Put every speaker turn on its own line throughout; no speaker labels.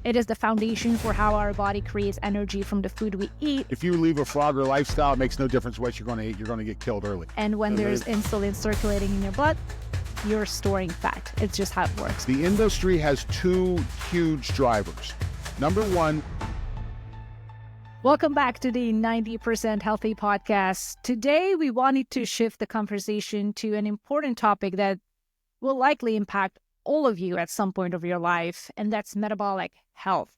It is the foundation for how our body creates energy from the food we eat.
If you leave a frogger lifestyle, it makes no difference what you're going to eat. You're going to get killed early.
And when there's insulin circulating in your blood, you're storing fat. It's just how it works.
The industry has two huge drivers. Number one.
Welcome back to the 90% Healthy podcast. Today, we wanted to shift the conversation to an important topic that will likely impact all of you at some point of your life, and that's metabolic health.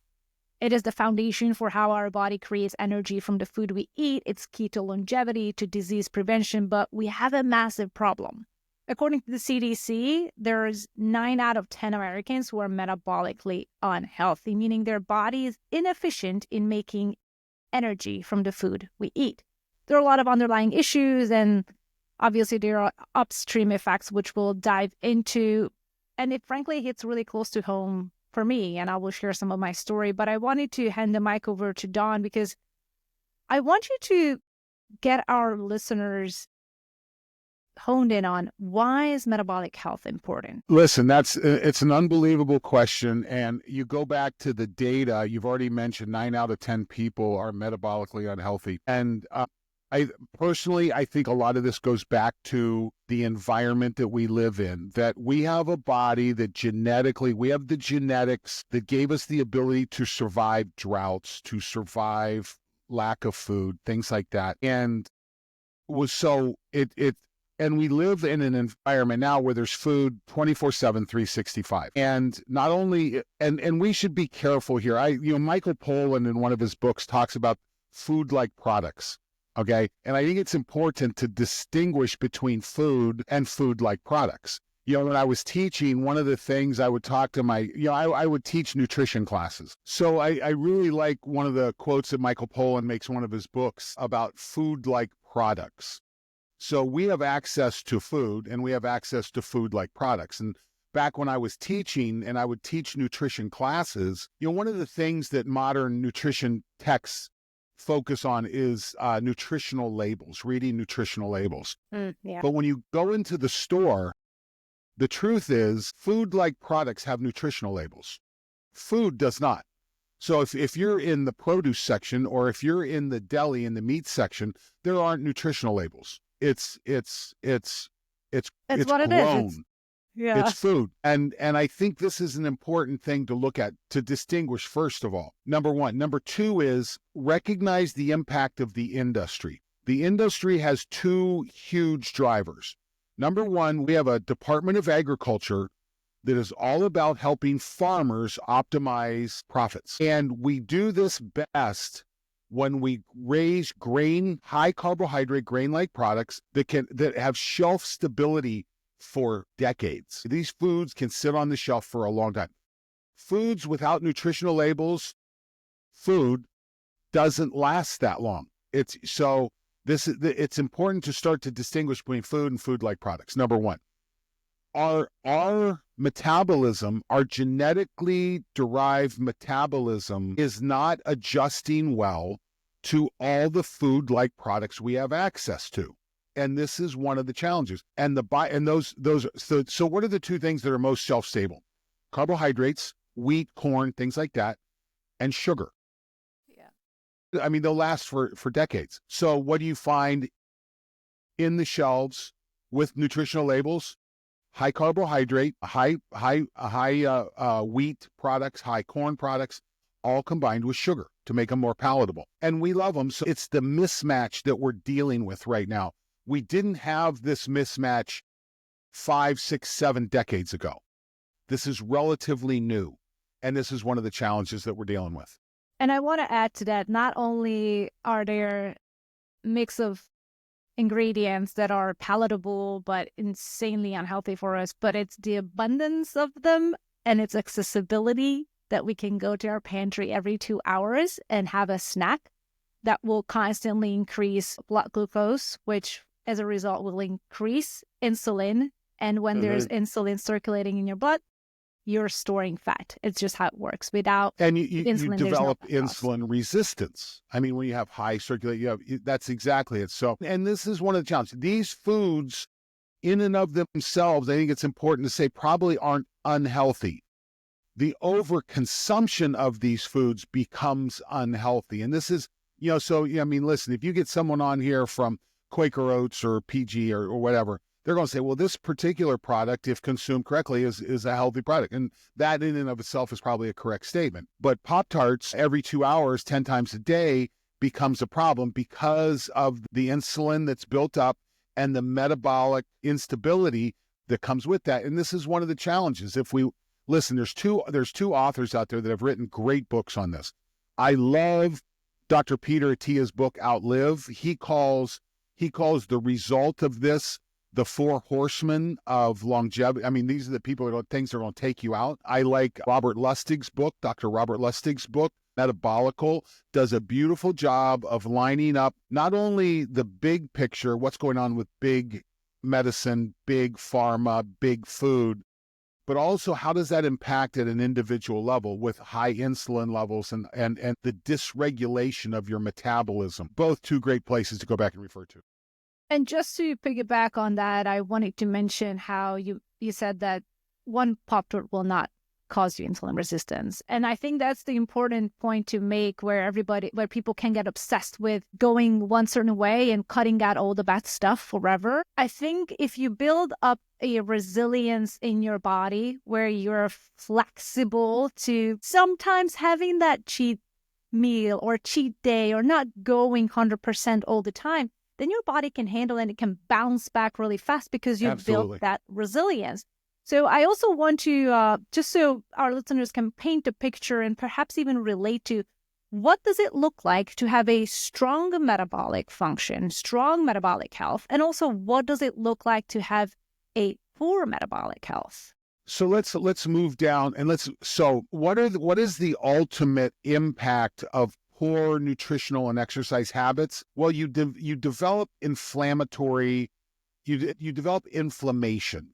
It is the foundation for how our body creates energy from the food we eat. It's key to longevity, to disease prevention, but we have a massive problem. According to the CDC, there's 9 out of 10 Americans who are metabolically unhealthy, meaning their body is inefficient in making energy from the food we eat. There are a lot of underlying issues, and obviously there are upstream effects, which we'll dive into. And it frankly hits really close to home for me, and I will share some of my story. But I wanted to hand the mic over to Dawn because I want you to get our listeners honed in on why is metabolic health important?
Listen, it's an unbelievable question. And you go back to the data, you've already mentioned 9 out of 10 people are metabolically unhealthy. And I think a lot of this goes back to the environment that we live in, that we have a body that we have the genetics that gave us the ability to survive droughts, to survive lack of food, things like that. And and we live in an environment now where there's food 24/7, 365. And not only, and we should be careful here. Michael Pollan in one of his books talks about food-like products. Okay. And I think it's important to distinguish between food and food-like products. When I was teaching, one of the things I would talk to I would teach nutrition classes. So I really like one of the quotes that Michael Pollan makes in one of his books about food-like products. So we have access to food and we have access to food-like products. And back when I was teaching and I would teach nutrition classes, one of the things that modern nutrition texts focus on is nutritional labels, reading nutritional labels.
Yeah.
But when you go into the store, the truth is food-like products have nutritional labels. Food does not. So if you're in the produce section or if you're in the deli in the meat section, there aren't nutritional labels. It's
what
grown.
it is.
It's food. And I think this is an important thing to look at, to distinguish, first of all. Number one. Number two is recognize the impact of the industry. The industry has two huge drivers. Number one, we have a Department of Agriculture that is all about helping farmers optimize profits. And we do this best when we raise high carbohydrate, grain-like products that have shelf stability for decades. These foods can sit on the shelf for a long time. Foods without nutritional labels, food doesn't last that long. It's important to start to distinguish between food and food-like products. Number one, our metabolism, our genetically derived metabolism is not adjusting well to all the food-like products we have access to. And this is one of the challenges. So what are the two things that are most shelf-stable? Carbohydrates, wheat, corn, things like that, and sugar. Yeah. I mean, they'll last for decades. So what do you find in the shelves with nutritional labels? High carbohydrate, high wheat products, high corn products, all combined with sugar to make them more palatable. And we love them. So it's the mismatch that we're dealing with right now. We didn't have this mismatch 5, 6, 7 decades ago. This is relatively new. And this is one of the challenges that we're dealing with.
And I want to add to that, not only are there mix of ingredients that are palatable but insanely unhealthy for us, but it's the abundance of them and its accessibility that we can go to our pantry every 2 hours and have a snack that will constantly increase blood glucose, which as a result will increase insulin. And when there's insulin circulating in your blood, you're storing fat. It's just how it works. Without
and
insulin,
you develop insulin resistance. I mean, when you have high circulation, that's exactly it. So, and this is one of the challenges. These foods, in and of themselves, I think it's important to say, probably aren't unhealthy. the overconsumption of these foods becomes unhealthy. And this is, so, I mean, listen, if you get someone on here from Quaker Oats or PG or whatever, they're going to say, well, this particular product, if consumed correctly, is a healthy product. And that in and of itself is probably a correct statement. But Pop-Tarts every 2 hours, 10 times a day becomes a problem because of the insulin that's built up and the metabolic instability that comes with that. And this is one of the challenges. If we listen, there's two authors out there that have written great books on this. I love Dr. Peter Attia's book, Outlive. He calls the result of this the 4 horsemen of longevity. I mean, these are the things that are going to take you out. I like Robert Lustig's book. Dr. Robert Lustig's book, Metabolical, does a beautiful job of lining up not only the big picture, what's going on with big medicine, big pharma, big food, but also how does that impact at an individual level with high insulin levels and the dysregulation of your metabolism. Both 2 great places to go back and refer to.
And just to piggyback on that, I wanted to mention how you said that one Pop-Tart will not cause you insulin resistance. And I think that's the important point to make where people can get obsessed with going one certain way and cutting out all the bad stuff forever. I think if you build up a resilience in your body where you're flexible to sometimes having that cheat meal or cheat day or not going 100% all the time, then your body can handle it and it can bounce back really fast because you've built that resilience. So I also want to, just so our listeners can paint a picture and perhaps even relate to, what does it look like to have a strong metabolic function, strong metabolic health, and also what does it look like to have a poor metabolic health?
So let's move down and what is the ultimate impact of poor nutritional and exercise habits? Well, you develop inflammatory, you develop inflammation.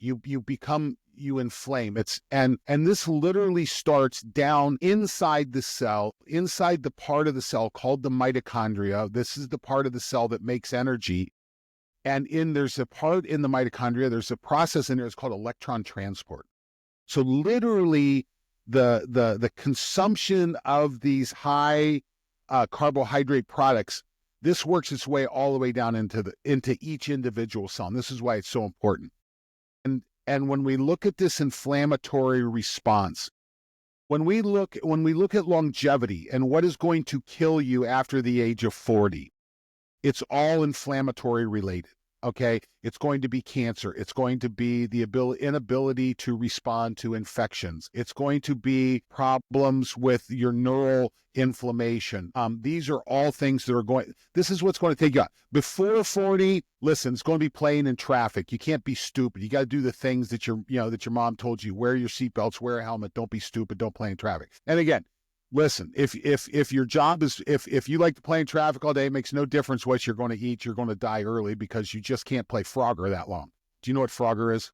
You inflame. And this literally starts down inside the cell, inside the part of the cell called the mitochondria. This is the part of the cell that makes energy. And there's a part in the mitochondria, there's a process in there, it's called electron transport. So literally the consumption of these high carbohydrate products, this works its way all the way down into each individual cell. And this is why it's so important. And when we look at this inflammatory response, when we look at longevity and what is going to kill you after the age of 40, it's all inflammatory related. Okay, it's going to be cancer. It's going to be the inability to respond to infections. It's going to be problems with your neural inflammation. These are all things that are this is what's going to take you out. Before 40, listen, it's going to be playing in traffic. You can't be stupid. You got to do the things that your mom told you. Wear your seatbelts, wear a helmet, don't be stupid, don't play in traffic. And again, listen, if your job is, if you like to play in traffic all day, it makes no difference what you're going to eat. You're going to die early because you just can't play Frogger that long. Do you know what Frogger is?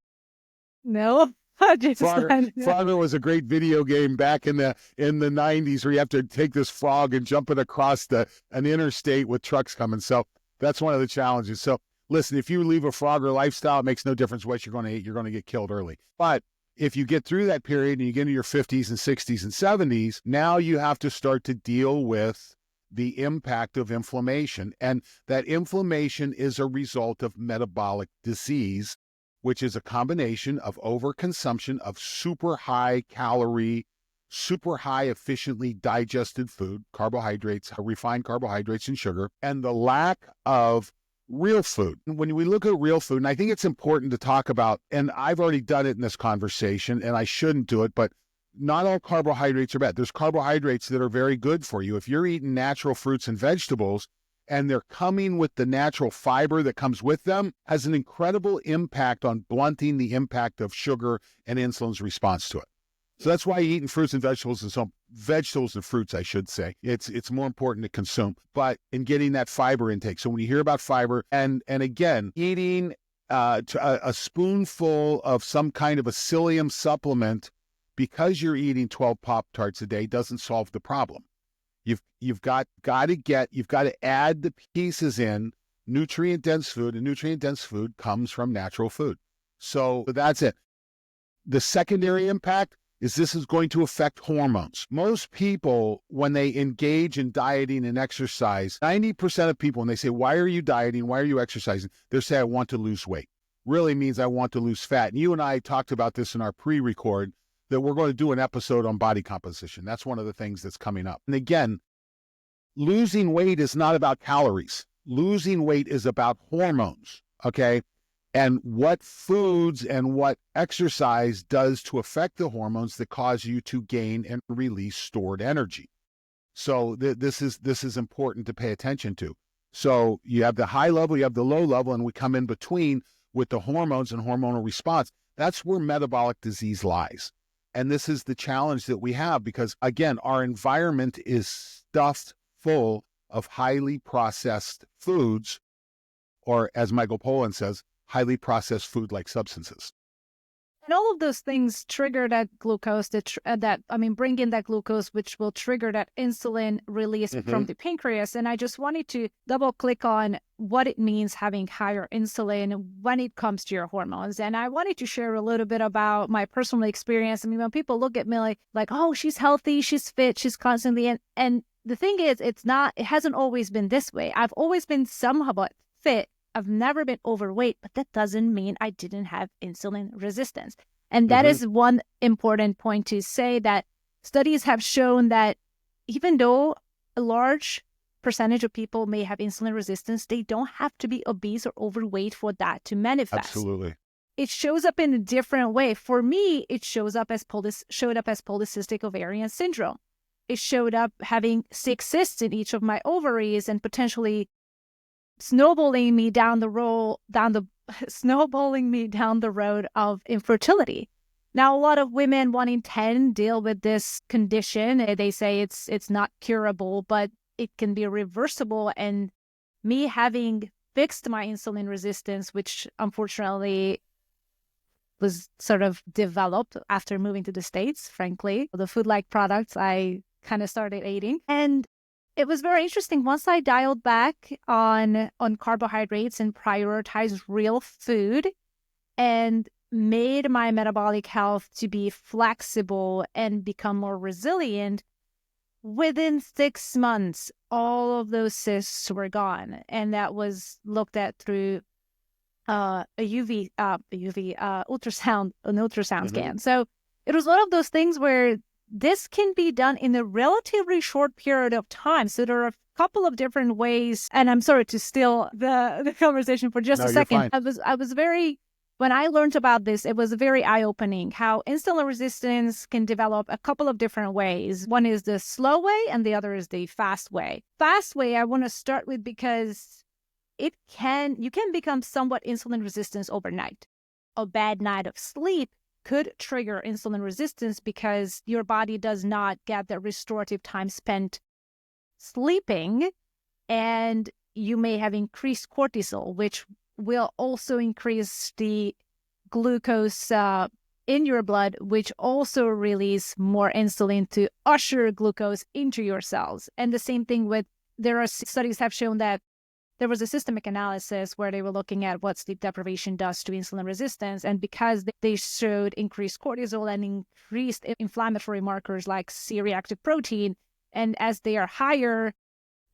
No.
Frogger was a great video game back in the 90s where you have to take this frog and jump it across an interstate with trucks coming. So that's one of the challenges. So listen, if you leave a Frogger lifestyle, it makes no difference what you're going to eat. You're going to get killed early. But if you get through that period and you get into your 50s and 60s and 70s, now you have to start to deal with the impact of inflammation. And that inflammation is a result of metabolic disease, which is a combination of overconsumption of super high calorie, super high efficiently digested food, carbohydrates, refined carbohydrates and sugar, and the lack of real food. When we look at real food, and I think it's important to talk about, and I've already done it in this conversation, and I shouldn't do it, but not all carbohydrates are bad. There's carbohydrates that are very good for you. If you're eating natural fruits and vegetables, and they're coming with the natural fiber that comes with them, has an incredible impact on blunting the impact of sugar and insulin's response to it. So that's why eating fruits and vegetables and fruits, I should say, it's more important to consume, but in getting that fiber intake. So when you hear about fiber, and again, eating a spoonful of some kind of a psyllium supplement because you're eating 12 Pop-Tarts a day doesn't solve the problem. You've got to add the pieces in nutrient-dense food, and nutrient-dense food comes from natural food. So that's it. The secondary impact, is this is going to affect hormones. Most people, when they engage in dieting and exercise, 90% of people, when they say, why are you dieting? Why are you exercising? They'll say, I want to lose weight. Really means I want to lose fat. And you and I talked about this in our pre-record, that we're going to do an episode on body composition. That's one of the things that's coming up. And again, losing weight is not about calories. Losing weight is about hormones, okay? And what foods and what exercise does to affect the hormones that cause you to gain and release stored energy. So this is important to pay attention to. So you have the high level, you have the low level, and we come in between with the hormones and hormonal response. That's where metabolic disease lies. And this is the challenge that we have because, again, our environment is stuffed full of highly processed foods, or as Michael Pollan says, highly processed food-like substances.
And all of those things trigger that glucose, bring in that glucose, which will trigger that insulin release from the pancreas. And I just wanted to double click on what it means having higher insulin when it comes to your hormones. And I wanted to share a little bit about my personal experience. I mean, when people look at me like, oh, she's healthy, she's fit, she's constantly, and the thing is, it hasn't always been this way. I've always been somewhat fit. I've never been overweight, but that doesn't mean I didn't have insulin resistance. And that is one important point to say, that studies have shown that even though a large percentage of people may have insulin resistance, they don't have to be obese or overweight for that to manifest.
Absolutely.
It shows up in a different way. For me, it showed up as polycystic ovarian syndrome. It showed up having 6 cysts in each of my ovaries and potentially snowballing me down the road of infertility. Now, a lot of women, 1 in 10, deal with this condition. They say it's not curable, but it can be reversible. And me having fixed my insulin resistance, which unfortunately was sort of developed after moving to the States, frankly, the food-like products I kind of started eating. And it was very interesting. Once I dialed back on carbohydrates and prioritized real food and made my metabolic health to be flexible and become more resilient, within 6 months, all of those cysts were gone. And that was looked at through an ultrasound scan. So it was one of those things where this can be done in a relatively short period of time. So there are a couple of different ways, and I'm sorry to steal the conversation for just a second. I was very, when I learned about this, it was very eye-opening how insulin resistance can develop a couple of different ways. One is the slow way and the other is the fast way. Fast way I want to start with because you can become somewhat insulin resistant overnight. A bad night of sleep could trigger insulin resistance because your body does not get the restorative time spent sleeping, and you may have increased cortisol, which will also increase the glucose in your blood, which also release more insulin to usher glucose into your cells. And the same thing studies have shown that there was a systemic analysis where they were looking at what sleep deprivation does to insulin resistance. And because they showed increased cortisol and increased inflammatory markers like C-reactive protein, and as they are higher,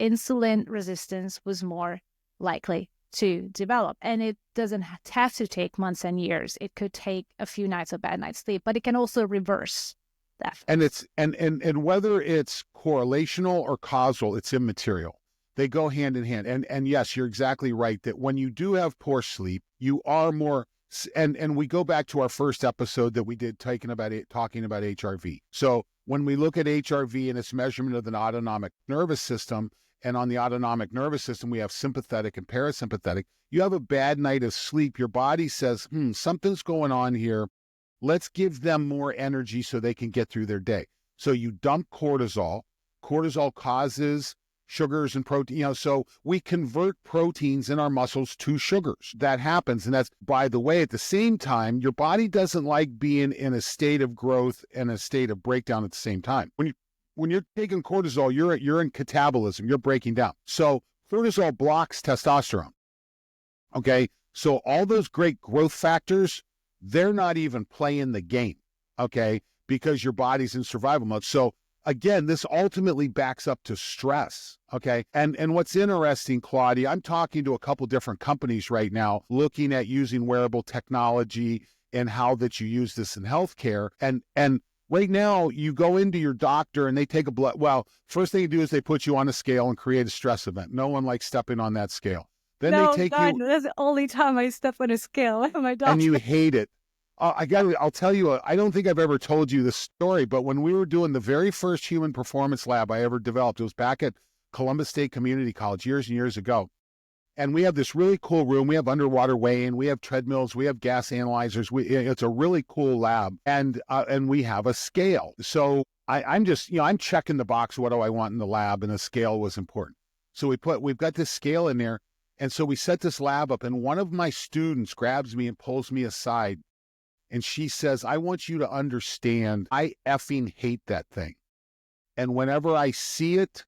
insulin resistance was more likely to develop. And it doesn't have to take months and years. It could take a few nights of bad night's sleep, but it can also reverse that.
And it's and whether it's correlational or causal, it's immaterial. They go hand in hand. And yes, you're exactly right that when you do have poor sleep, you are more, and we go back to our first episode that we did talking about HRV. So when we look at HRV and its measurement of the autonomic nervous system, and on the autonomic nervous system, we have sympathetic and parasympathetic. You have a bad night of sleep, your body says, something's going on here. Let's give them more energy so they can get through their day. So you dump cortisol. Cortisol causes sugars and protein, so we convert proteins in our muscles to sugars. That happens. And that's, by the way, at the same time, your body doesn't like being in a state of growth and a state of breakdown at the same time. When you're taking cortisol, you're in catabolism, you're breaking down. So cortisol blocks testosterone. Okay. So all those great growth factors, they're not even playing the game. Okay. because your body's in survival mode. So again, this ultimately backs up to stress. Okay. And what's interesting, Klaudia, I'm talking to a couple different companies right now looking at using wearable technology and how that you use this in healthcare. And right now you go into your doctor and they take a blood. Well, first thing you do is they put you on a scale and create a stress event. No one likes stepping on that scale. Then they
No,
take
God,
you
that's the only time I step on a scale with my
and you
doctor.
hate it. I'll tell you, I don't think I've ever told you this story, but when we were doing the very first human performance lab I ever developed, it was back at Columbus State Community College years and years ago. And we have this really cool room. We have underwater weighing, we have treadmills, we have gas analyzers. It's a really cool lab, and we have a scale. So I'm just, I'm checking the box. What do I want in the lab? And the scale was important. So we've got this scale in there, and so we set this lab up. And one of my students grabs me and pulls me aside, and she says, "I want you to understand, I effing hate that thing, and whenever I see it,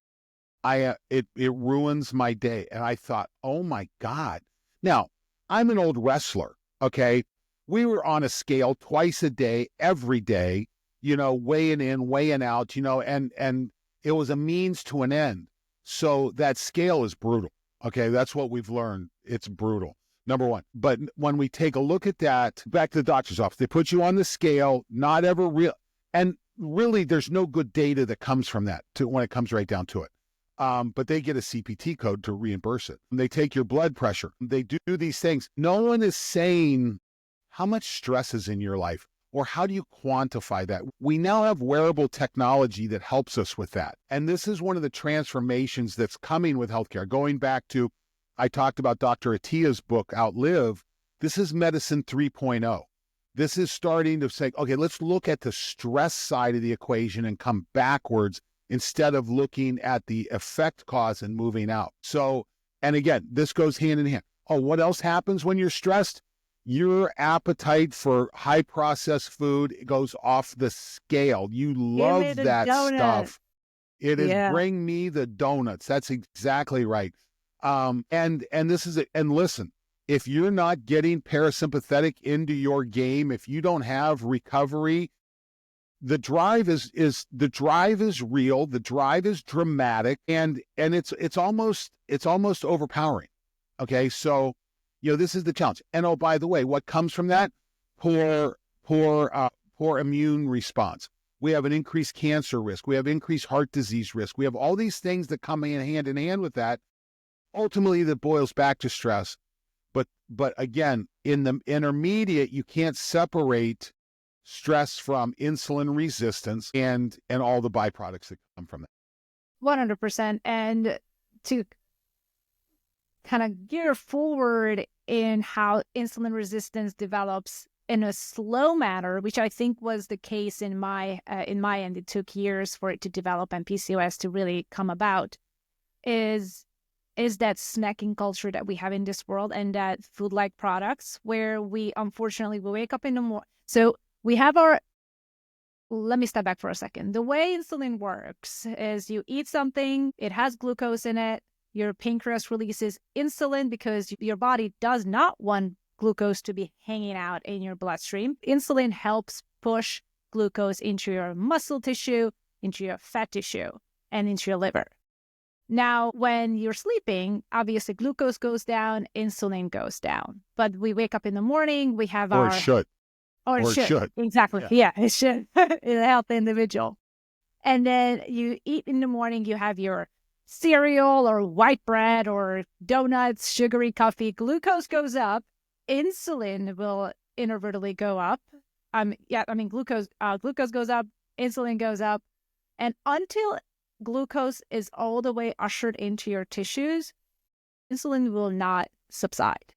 it ruins my day." And I thought, oh my God. Now, I'm an old wrestler, okay? We were on a scale twice a day, every day, weighing in, weighing out, and it was a means to an end. So that scale is brutal, okay? That's what we've learned. It's brutal, number one. But when we take a look at that, back to the doctor's office, they put you on the scale, not ever real, and really there's no good data that comes from that when it comes right down to it. But they get a CPT code to reimburse it. They take your blood pressure. They do these things. No one is saying how much stress is in your life or how do you quantify that. We now have wearable technology that helps us with that. And this is one of the transformations that's coming with healthcare. Going back to, I talked about Dr. Attia's book, Outlive. This is medicine 3.0. This is starting to say, okay, let's look at the stress side of the equation and come backwards instead of looking at the effect cause and moving out. So, and again, this goes hand in hand. Oh, what else happens when you're stressed? Your appetite for high processed food goes off the scale. You
Give me
love
the
that
donut.
stuff. It is
Yeah.
bring me the donuts. That's exactly right. And this is it. And listen, if you're not getting parasympathetic into your game, if you don't have recovery, the drive is real. The drive is dramatic, and it's almost overpowering. Okay, so this is the challenge. And oh, by the way, what comes from that? Poor immune response. We have an increased cancer risk. We have increased heart disease risk. We have all these things that come hand in hand with that. Ultimately, that boils back to stress. But again, in the intermediate, you can't separate stress from insulin resistance and all the byproducts that come from that.
100%. And to kind of gear forward in how insulin resistance develops in a slow manner, which I think was the case in my end, it took years for it to develop and PCOS to really come about, is that snacking culture that we have in this world and that food-like products where we wake up in the morning. So we have let me step back for a second. The way insulin works is you eat something, it has glucose in it, your pancreas releases insulin because your body does not want glucose to be hanging out in your bloodstream. Insulin helps push glucose into your muscle tissue, into your fat tissue, and into your liver. Now, when you're sleeping, obviously glucose goes down, insulin goes down. But we wake up in the morning, we have
Or it should.
Or it should. Exactly. Yeah, it should. It'll help the individual. And then you eat in the morning, you have your cereal or white bread or donuts, sugary coffee. Glucose goes up. Insulin will inadvertently go up. Glucose goes up, insulin goes up. And until glucose is all the way ushered into your tissues, insulin will not subside.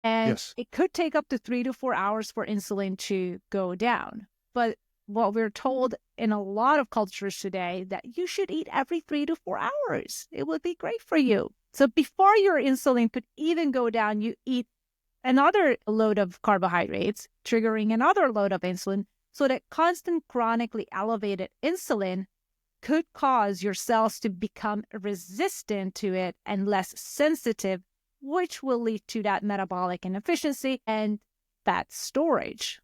And
yes,
it could take up to 3 to 4 hours for insulin to go down. But what we're told in a lot of cultures today that you should eat every 3 to 4 hours. It would be great for you. So before your insulin could even go down, you eat another load of carbohydrates, triggering another load of insulin, so that constant chronically elevated insulin could cause your cells to become resistant to it and less sensitive, which will lead to that metabolic inefficiency and fat storage.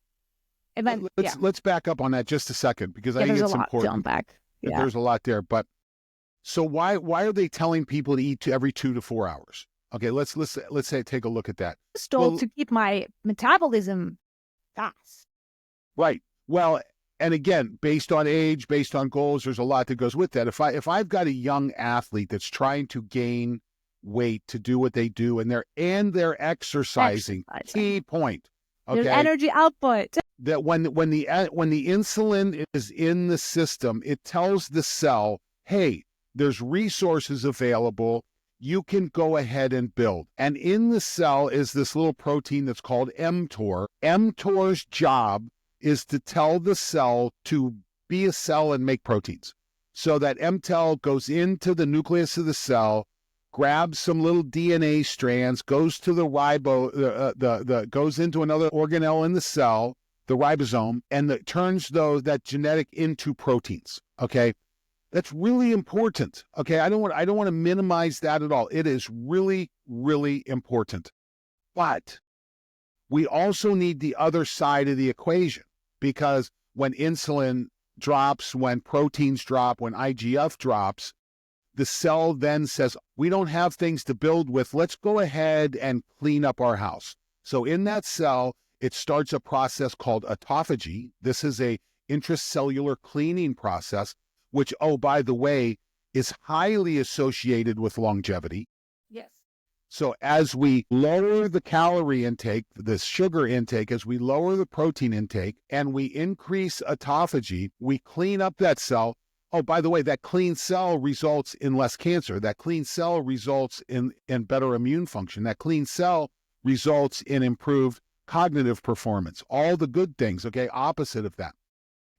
And then,
let's back up on that just a second, because I think
there's
it's
a lot to
important.
unpack. Yeah.
There's a lot there, but so why are they telling people to eat every 2 to 4 hours? Okay, let's say take a look at that.
Just told to keep my metabolism fast.
Right. Well, and again, based on age, based on goals, there's a lot that goes with that. If I've got a young athlete that's trying to gain weight to do what they do, and they're exercising. Key point. Okay.
There's energy output.
That when the insulin is in the system, it tells the cell, hey, there's resources available. You can go ahead and build. And in the cell is this little protein that's called mTOR. mTOR's job is to tell the cell to be a cell and make proteins. So that mTOR goes into the nucleus of the cell, grabs some little DNA strands, goes to the goes into another organelle in the cell, the ribosome, and turns that genetic into proteins. Okay. That's really important. Okay. I don't want to minimize that at all. It is really, really important. But we also need the other side of the equation, because when insulin drops, when proteins drop, when IGF drops, the cell then says, we don't have things to build with. Let's go ahead and clean up our house. So in that cell, it starts a process called autophagy. This is a intracellular cleaning process, which, oh, by the way, is highly associated with longevity.
Yes.
So as we lower the calorie intake, the sugar intake, as we lower the protein intake, and we increase autophagy, we clean up that cell. Oh, by the way, that clean cell results in less cancer. That clean cell results in better immune function. That clean cell results in improved cognitive performance. All the good things, okay, opposite of that.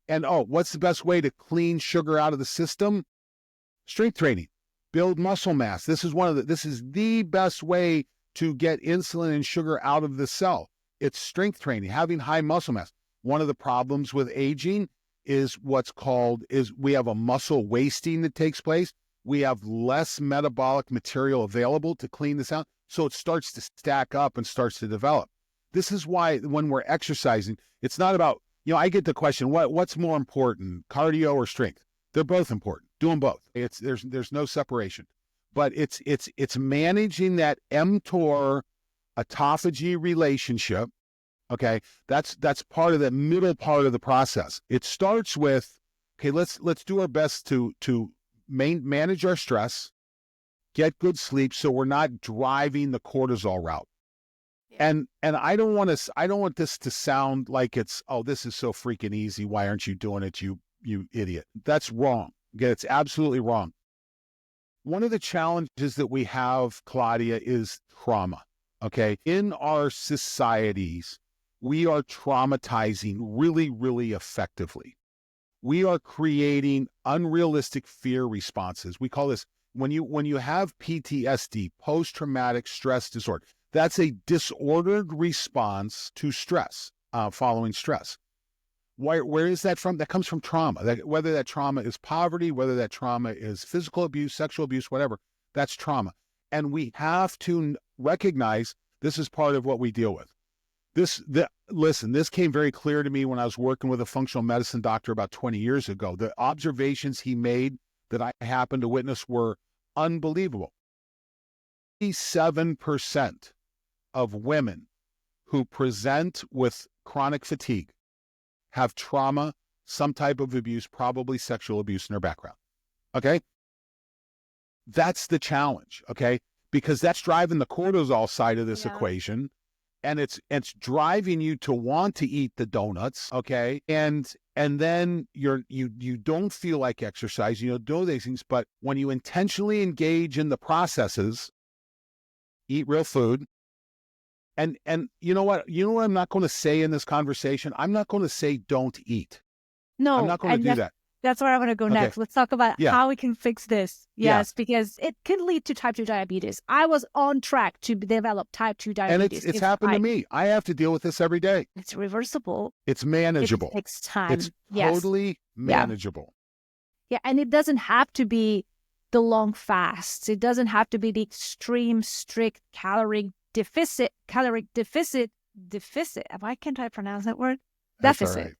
And what's the best way to clean sugar out of the system? Strength training. Build muscle mass. This is the best way to get insulin and sugar out of the cell. It's strength training, having high muscle mass. One of the problems with aging is we have a muscle wasting that takes place. We have less metabolic material available to clean this out. So it starts to stack up and starts to develop. This is why when we're exercising, it's not about, I get the question, what's more important, cardio or strength? They're both important. Do them both. There's no separation. But it's managing that mTOR autophagy relationship. Okay, that's part of the middle part of the process. It starts with, okay, let's do our best to manage our stress, get good sleep, so we're not driving the cortisol route. Yeah. And I don't want this to sound like it's, oh, this is so freaking easy. Why aren't you doing it, you idiot? That's wrong. Okay, it's absolutely wrong. One of the challenges that we have, Klaudia, is trauma. Okay, in our societies, we are traumatizing really, really effectively. We are creating unrealistic fear responses. We call this, when you have PTSD, post-traumatic stress disorder, that's a disordered response to stress, following stress. Where is that from? That comes from trauma. Whether that trauma is poverty, whether that trauma is physical abuse, sexual abuse, whatever, that's trauma. And we have to recognize this is part of what we deal with. Listen, this came very clear to me when I was working with a functional medicine doctor about 20 years ago. The observations he made that I happened to witness were unbelievable. 87% of women who present with chronic fatigue have trauma, some type of abuse, probably sexual abuse in their background. Okay? That's the challenge, okay? Because that's driving the cortisol side of this equation. And it's driving you to want to eat the donuts, okay? And then you don't feel like exercise, you don't do these things, but when you intentionally engage in the processes, eat real food, and you know what I'm not going to say in this conversation? I'm not going to say don't eat.
No,
I'm not going to do that.
That's where I want to go next. Let's talk about how we can fix this. Yes, because it can lead to type 2 diabetes. I was on track to develop type 2 diabetes.
And it's happened to me. I have to deal with this every day.
It's reversible.
It's manageable.
It takes time.
It's totally manageable.
Yeah, and it doesn't have to be the long fasts. It doesn't have to be the extreme, strict caloric deficit. Why can't I pronounce that word?
That's all
Deficit.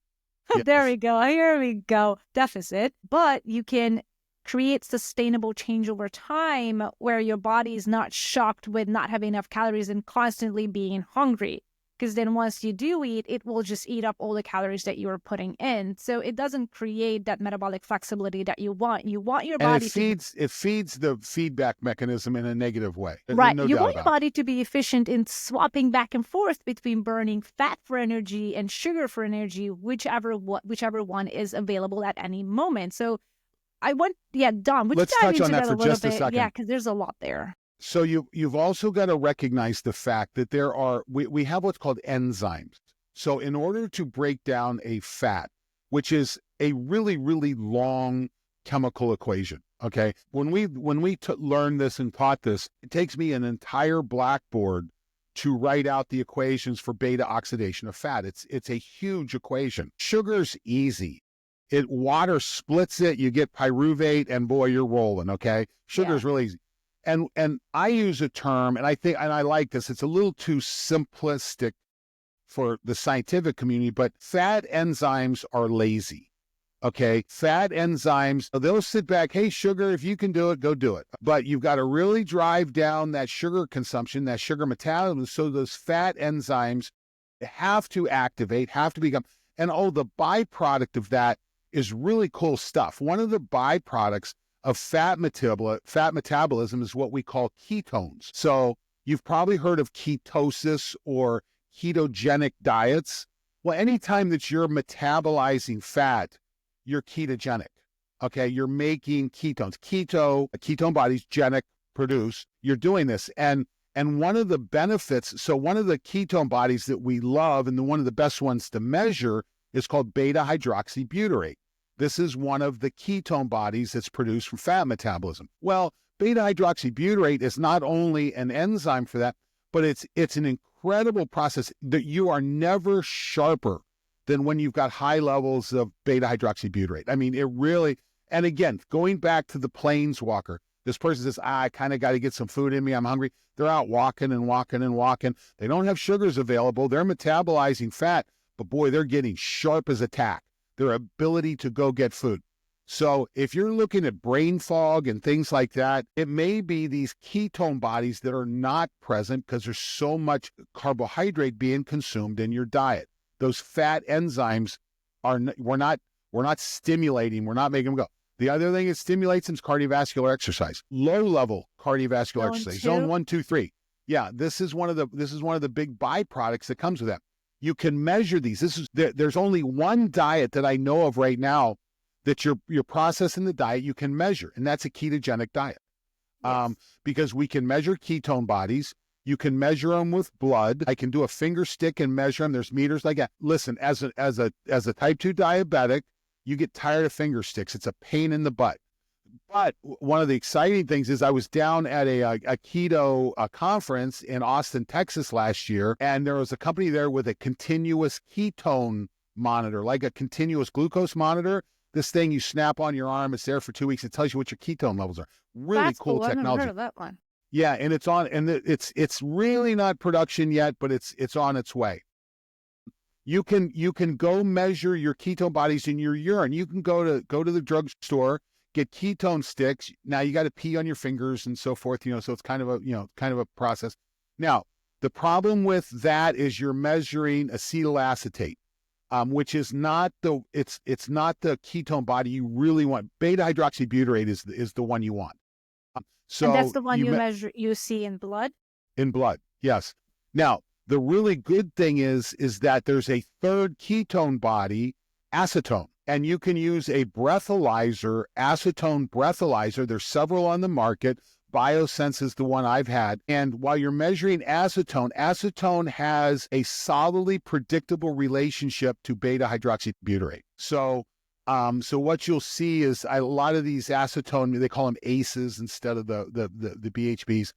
right.
There
Yes.
we go. Here we go. Deficit. But you can create sustainable change over time where your body is not shocked with not having enough calories and constantly being hungry. Because then once you do eat, it will just eat up all the calories that you are putting in. So it doesn't create that metabolic flexibility that you want. You want your
And
body to be
it feeds the feedback mechanism in a negative way.
right.
No
You
doubt
want your
about it.
body to be efficient in swapping back and forth between burning fat for energy and sugar for energy, whichever one is available at any moment. So Don, would you
Let's
dive
touch on
into
that
that a
for
little
just a
bit? Yeah,
second.
because there's a lot there.
So you've also got to recognize the fact that we have what's called enzymes. So in order to break down a fat, which is a really, really long chemical equation, okay? When we learned this and taught this, it takes me an entire blackboard to write out the equations for beta oxidation of fat. It's a huge equation. Sugar's easy. Water splits it, you get pyruvate, and boy, you're rolling, okay? Sugar is really easy. And I use a term, and I like this, it's a little too simplistic for the scientific community, but fat enzymes are lazy. Okay, fat enzymes, they'll sit back, hey, sugar, if you can do it, go do it. But you've got to really drive down that sugar consumption, that sugar metabolism, so those fat enzymes have to activate, have to become, and the byproduct of that is really cool stuff. One of the byproducts of fat metabolism is what we call ketones. So you've probably heard of ketosis or ketogenic diets. Well, anytime that you're metabolizing fat, you're ketogenic. Okay, you're making ketones. Ketone bodies, genic, produce. You're doing this, and one of the benefits. So one of the ketone bodies that we love, and one of the best ones to measure, is called beta hydroxybutyrate. This is one of the ketone bodies that's produced from fat metabolism. Well, beta hydroxybutyrate is not only an enzyme for that, but it's an incredible process that you are never sharper than when you've got high levels of beta hydroxybutyrate. I mean, it really, and again, going back to the planeswalker, this person says, I kind of got to get some food in me, I'm hungry. They're out walking and walking and walking. They don't have sugars available. They're metabolizing fat, but boy, they're getting sharp as a tack. Their ability to go get food. So if you're looking at brain fog and things like that, it may be these ketone bodies that are not present because there's so much carbohydrate being consumed in your diet. Those fat enzymes we're not stimulating, we're not making them go. The other thing that stimulates them is cardiovascular exercise, low level cardiovascular exercise, zone 1, 2, 3. Yeah, this is one of the big byproducts that comes with that. You can measure these. There's only one diet that I know of right now that you're processing the diet you can measure, and that's a ketogenic diet.
Yes.
Because we can measure ketone bodies. You can measure them with blood. I can do a finger stick and measure them. There's meters like that. Listen, as a type 2 diabetic, you get tired of finger sticks. It's a pain in the butt. But one of the exciting things is I was down at a keto conference in Austin, Texas last year, and there was a company there with a continuous ketone monitor, like a continuous glucose monitor. This thing you snap on your arm, it's there for 2 weeks. It tells you what your ketone levels are. Really
That's
cool
I've never
technology.
heard of that one.
Yeah, and it's really not production yet, but it's on its way. You can go measure your ketone bodies in your urine. You can go to the drugstore, get ketone sticks. Now you got to pee on your fingers and so forth, so it's kind of a process. Now, the problem with that is you're measuring acetylacetate, which is not it's not the ketone body you really want. Beta hydroxybutyrate is the one you want. So
And that's the one you see in blood?
In blood, yes. Now, the really good thing is that there's a third ketone body, acetone, and you can use a breathalyzer, acetone breathalyzer. There's several on the market. Biosense is the one I've had. And while you're measuring acetone has a solidly predictable relationship to beta hydroxybutyrate. So what you'll see is a lot of these acetone, they call them ACEs instead of the BHBs.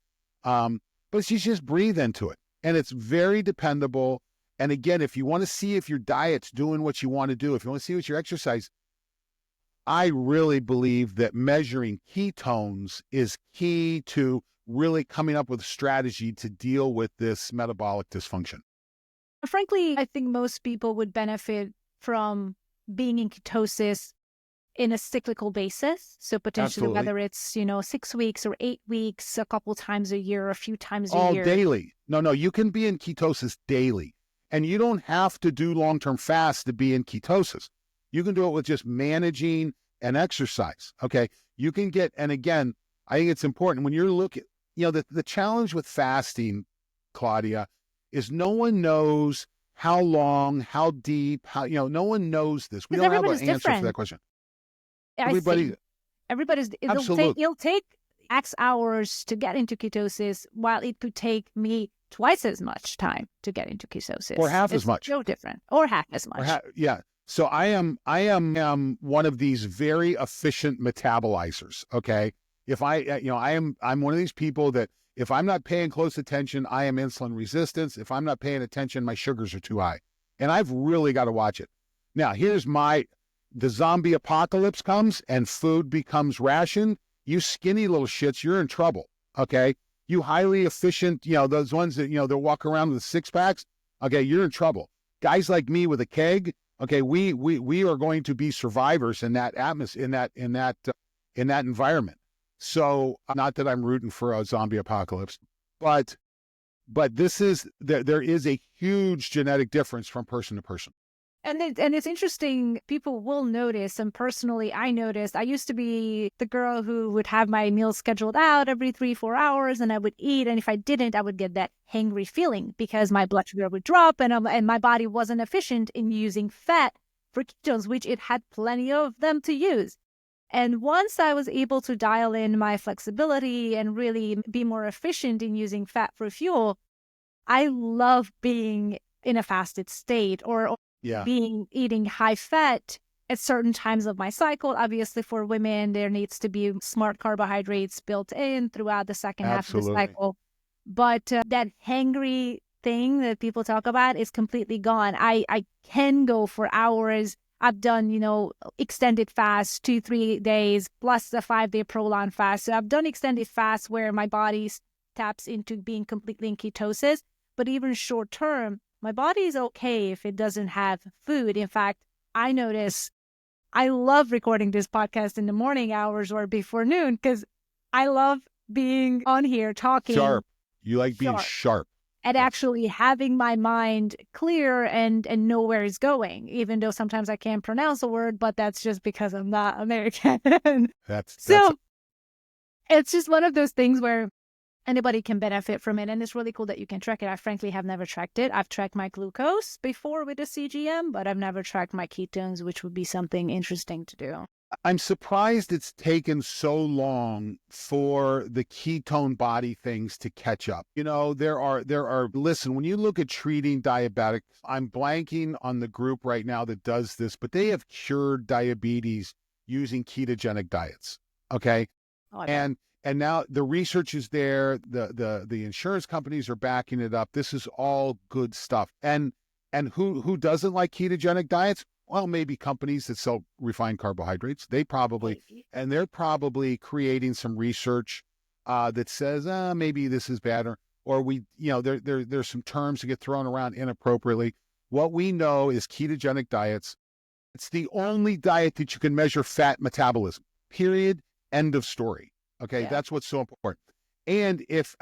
But you just breathe into it, and it's very dependable. And again, if you want to see if your diet's doing what you want to do, if you want to see what your exercise, I really believe that measuring ketones is key to really coming up with a strategy to deal with this metabolic dysfunction.
Frankly, I think most people would benefit from being in ketosis in a cyclical basis. So potentially
Absolutely.
whether it's, 6 weeks or 8 weeks, a couple times a year, a few times a
All
year.
daily. No, you can be in ketosis daily. And you don't have to do long-term fasts to be in ketosis. You can do it with just managing and exercise. Okay. You can get, and again, I think it's important when you're looking, the challenge with fasting, Klaudia, is no one knows how long, how deep, no one knows this. We
Because
don't have an
everybody's
answer for that
different.
question.
I
Everybody,
think
absolutely,
it'll take X hours to get into ketosis, while it could take me twice as much time to get into ketosis.
or half as
It's
much.
no different, or half as much.
Yeah. So I am one of these very efficient metabolizers. Okay. If I'm one of these people that if I'm not paying close attention, I am insulin resistance. If I'm not paying attention, my sugars are too high. And I've really got to watch it. Now, the zombie apocalypse comes and food becomes rationed. You skinny little shits, you're in trouble. Okay. You highly efficient, those ones that, they'll walk around with six packs. Okay. You're in trouble. Guys like me with a keg, okay, we are going to be survivors in that atmosphere, in that environment. So, not that I'm rooting for a zombie apocalypse, but there is a huge genetic difference from person to person.
And it's interesting. People will notice, and personally, I noticed. I used to be the girl who would have my meals scheduled out every 3-4 hours, and I would eat. And if I didn't, I would get that hangry feeling because my blood sugar would drop, and my body wasn't efficient in using fat for ketones, which it had plenty of them to use. And once I was able to dial in my flexibility and really be more efficient in using fat for fuel, I love being in a fasted state, or
Yeah,
eating high fat at certain times of my cycle. Obviously, for women, there needs to be smart carbohydrates built in throughout the second half of the
absolutely.
cycle. But that hangry thing that people talk about is completely gone. I can go for hours. I've done, extended fast, 2-3 days, plus the 5-day prolonged fast. So I've done extended fast where my body taps into being completely in ketosis. But even short term, my body is okay if it doesn't have food. In fact, I notice I love recording this podcast in the morning hours or before noon because I love being on here talking
Sharp. You like being
sharp
sharp.
and
Yes.
actually having my mind clear and know where it's going, even though sometimes I can't pronounce a word, but that's just because I'm not American.
That's
So it's just one of those things where anybody can benefit from it. And it's really cool that you can track it. I frankly have never tracked it. I've tracked my glucose before with a CGM, but I've never tracked my ketones, which would be something interesting to do.
I'm surprised it's taken so long for the ketone body things to catch up. Listen, when you look at treating diabetics, I'm blanking on the group right now that does this, but they have cured diabetes using ketogenic diets. Okay.
Oh, I bet.
And now the research is there, the insurance companies are backing it up. This is all good stuff. And who doesn't like ketogenic diets? Well, maybe companies that sell refined carbohydrates. They're probably creating some research that says maybe this is bad, or there's some terms that get thrown around inappropriately. What we know is ketogenic diets. It's the only diet that you can measure fat metabolism. Period. End of story. Okay,
Yeah.
that's what's so important. And if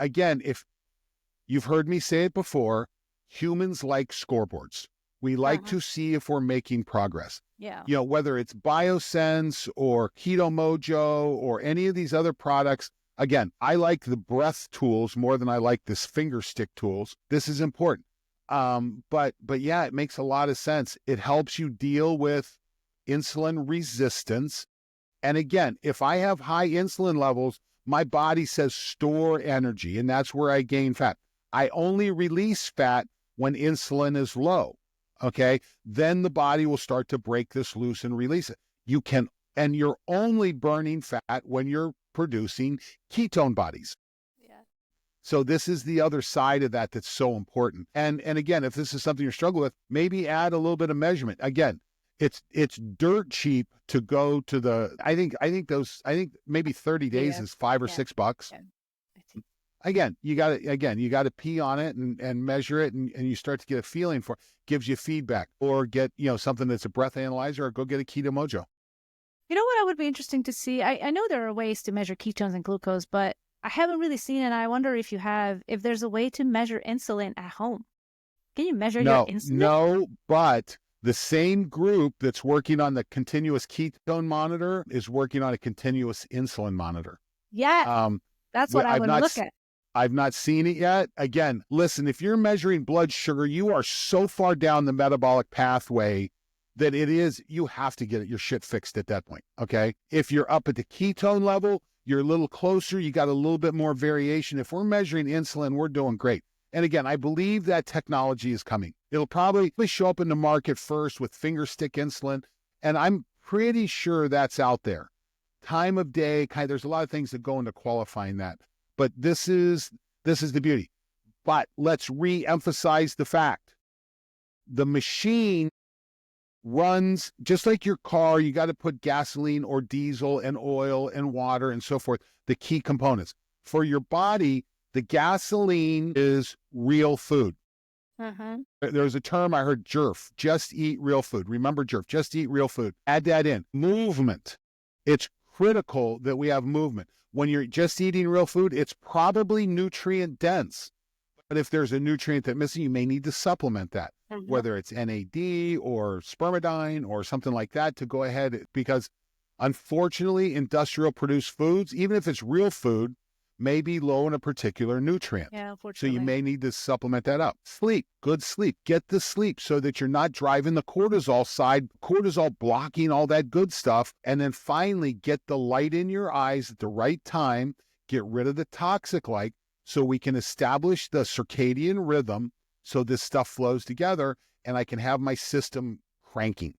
you've heard me say it before, humans like scoreboards. We like
Uh-huh.
to see if we're making progress.
Yeah.
Whether it's Biosense or Keto Mojo or any of these other products. Again, I like the breath tools more than I like this finger stick tools. This is important. But yeah, it makes a lot of sense. It helps you deal with insulin resistance. And again, if I have high insulin levels, my body says store energy, and that's where I gain fat. I only release fat when insulin is low. Okay. Then the body will start to break this loose and release it. And you're only burning fat when you're producing ketone bodies.
Yeah.
So this is the other side of that that's so important. And again, if this is something you're struggling with, maybe add a little bit of measurement. Again, it's dirt cheap to go to the. I think maybe 30 days
Yeah.
is $5 or
Yeah.
$6.
Yeah. I think.
Again, you got to pee on it and measure it, and you start to get a feeling for it. Gives you feedback, or get, something that's a breath analyzer, or go get a Keto Mojo.
You know what I would be interesting to see? I know there are ways to measure ketones and glucose, but I haven't really seen it. And I wonder if there's a way to measure insulin at home. Can you measure your insulin?
No, but the same group that's working on the continuous ketone monitor is working on a continuous insulin monitor.
Yeah, that's what I would look at.
I've not seen it yet. Again, listen, if you're measuring blood sugar, you are so far down the metabolic pathway that you have to get your shit fixed at that point, okay? If you're up at the ketone level, you're a little closer, you got a little bit more variation. If we're measuring insulin, we're doing great. And again, I believe that technology is coming. It'll probably show up in the market first with finger stick insulin, and I'm pretty sure that's out there. Time of day, there's a lot of things that go into qualifying that. But this is the beauty. But let's re-emphasize the fact. The machine runs just like your car. You got to put gasoline or diesel and oil and water and so forth, the key components. For your body, the gasoline is real food. There's a term I heard, JERF, just eat real food. Remember JERF, just eat real food. Add that in. Movement. It's critical that we have movement. When you're just eating real food, it's probably nutrient dense. But if there's a nutrient that's missing, you may need to supplement that, whether it's NAD or spermidine or something like that, to go ahead, because unfortunately, industrial produced foods, even if it's real food, may be low in a particular nutrient.
Yeah, unfortunately.
So you may need to supplement that up. Sleep, good sleep. Get the sleep so that you're not driving the cortisol side, cortisol blocking all that good stuff. And then finally get the light in your eyes at the right time, get rid of the toxic light so we can establish the circadian rhythm so this stuff flows together and I can have my system cranking.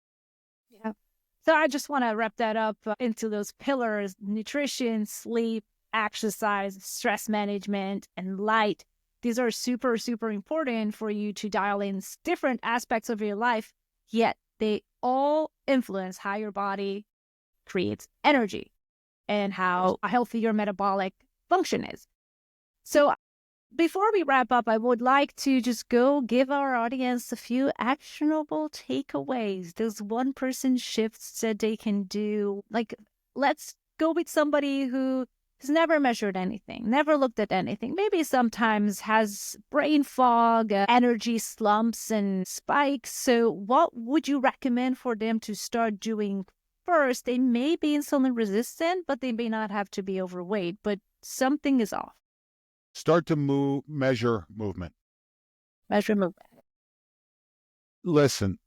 Yeah. So I just want to wrap that up into those pillars: nutrition, sleep, exercise, stress management, and light. These are super, super important for you to dial in different aspects of your life, yet they all influence how your body creates energy and how healthy your metabolic function is. So before we wrap up, I would like to just go give our audience a few actionable takeaways. Those 1% shifts that they can do. Like, let's go with somebody who has never measured anything, never looked at anything, maybe sometimes has brain fog, energy slumps and spikes. So what would you recommend for them to start doing first? They may be insulin resistant, but they may not have to be overweight, but something is off.
Start to measure movement.
Measure movement.
Listen,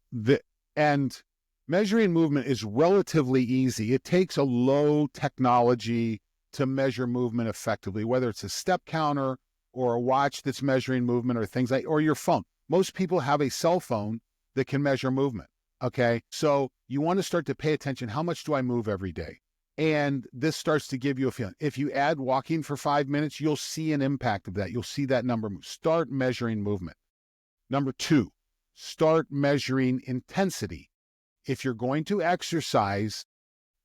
and measuring movement is relatively easy. It takes a low technology to measure movement effectively, whether it's a step counter or a watch that's measuring movement, or things like, or your phone. Most people have a cell phone that can measure movement. Okay. So you want to start to pay attention. How much do I move every day? And this starts to give you a feeling. If you add walking for 5 minutes, you'll see an impact of that. You'll see that number move. Start measuring movement. Number 2, start measuring intensity. If you're going to exercise,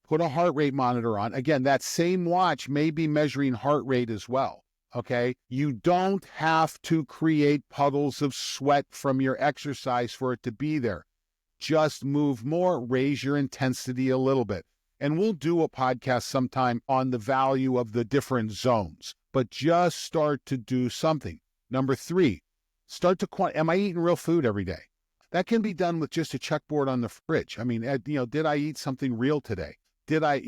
put a heart rate monitor on. Again, that same watch may be measuring heart rate as well, okay? You don't have to create puddles of sweat from your exercise for it to be there. Just move more, raise your intensity a little bit. And we'll do a podcast sometime on the value of the different zones, but just start to do something. Number 3, start to am I eating real food every day? That can be done with just a checkboard on the fridge. I mean, did I eat something real today? Did I,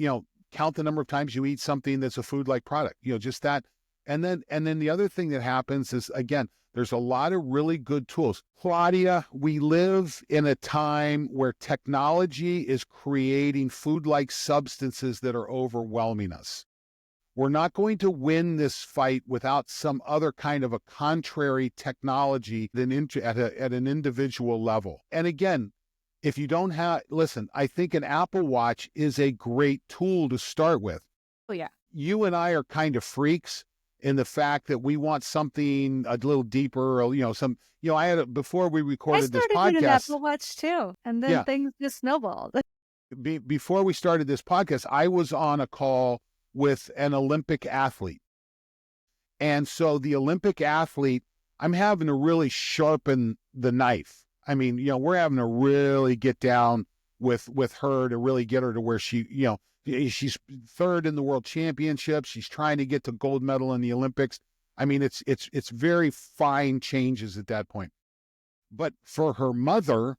count the number of times you eat something that's a food-like product? Just that. And then the other thing that happens is, again, there's a lot of really good tools. Klaudia, we live in a time where technology is creating food-like substances that are overwhelming us. We're not going to win this fight without some other kind of a contrary technology at an individual level. And again, if you don't have, listen, I think an Apple Watch is a great tool to start with.
Oh, yeah.
You and I are kind of freaks in the fact that we want something a little deeper, or, I had before we recorded this podcast.
I started with an Apple Watch too, and then things just snowballed.
Before we started this podcast, I was on a call with an Olympic athlete. And so the Olympic athlete, I'm having to really sharpen the knife. I mean, we're having to really get down with her to really get her to where she, she's third in the world championships. She's trying to get to gold medal in the Olympics. I mean, it's very fine changes at that point. But for her mother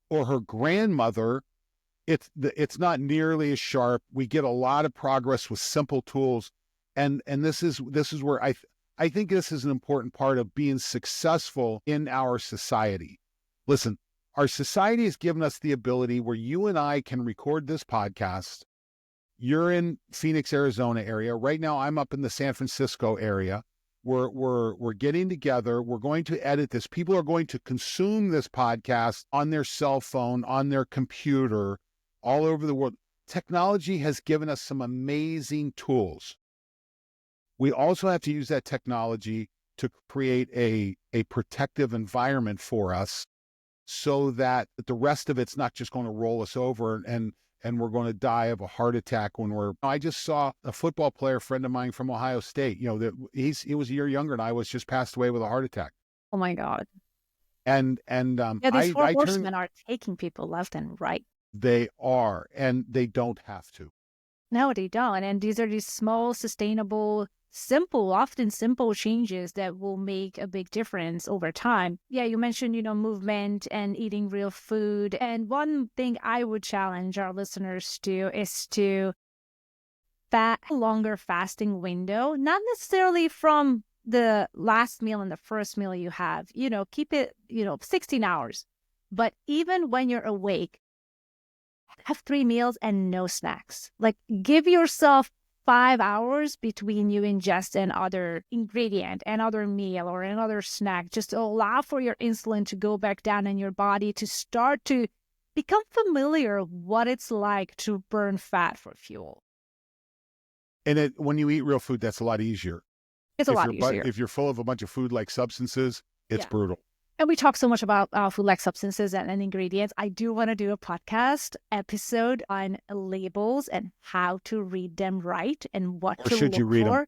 or her grandmother, it's not nearly as sharp. We get a lot of progress with simple tools, and this is where I think this is an important part of being successful in our society. Listen, our society has given us the ability where you and I can record this podcast. You're in Phoenix, Arizona area. Right now, I'm up in the San Francisco area. We're getting together. We're going to edit this. People are going to consume this podcast on their cell phone, on their computer, all over the world. Technology has given us some amazing tools. We also have to use that technology to create a protective environment for us so that the rest of it's not just going to roll us over and we're going to die of a heart attack I just saw a football player friend of mine from Ohio State, he was a year younger than I was, just passed away with a heart attack.
Oh my God.
And
these four horsemen are taking people left and right.
They are, and they don't have to.
No, they don't. And these are these small, sustainable, often simple changes that will make a big difference over time. Yeah, you mentioned, movement and eating real food. And one thing I would challenge our listeners to is to a longer fasting window, not necessarily from the last meal and the first meal you have. Keep it, 16 hours. But even when you're awake, have 3 meals and no snacks. Like, give yourself 5 hours between you ingest another ingredient, another meal, or another snack. Just allow for your insulin to go back down in your body, to start to become familiar with what it's like to burn fat for fuel.
And when you eat real food, that's a lot easier.
It's a lot easier.
If you're full of a bunch of food-like substances, it's brutal.
And we talk so much about food-like substances and ingredients. I do want to do a podcast episode on labels and how to read them right and what to look for.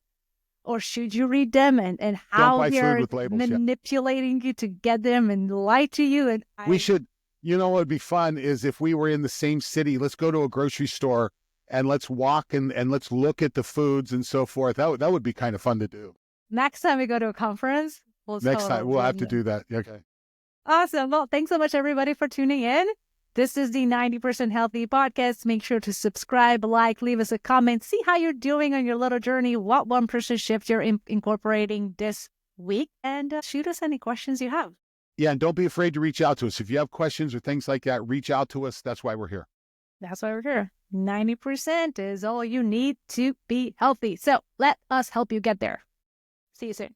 Or should you read them and how they're manipulating you to get them and lie to you. And
we should, what would be fun is if we were in the same city, let's go to a grocery store and let's walk and let's look at the foods and so forth. That would be kind of fun to do.
Next time we go to a conference, we'll
have to do that. Okay.
Awesome. Well, thanks so much, everybody, for tuning in. This is the 90% Healthy Podcast. Make sure to subscribe, leave us a comment, see how you're doing on your little journey, what 1% shift you're incorporating this week, and shoot us any questions you have.
Yeah, and don't be afraid to reach out to us. If you have questions or things like that, reach out to us. That's why we're here.
That's why we're here. 90% is all you need to be healthy. So let us help you get there. See you soon.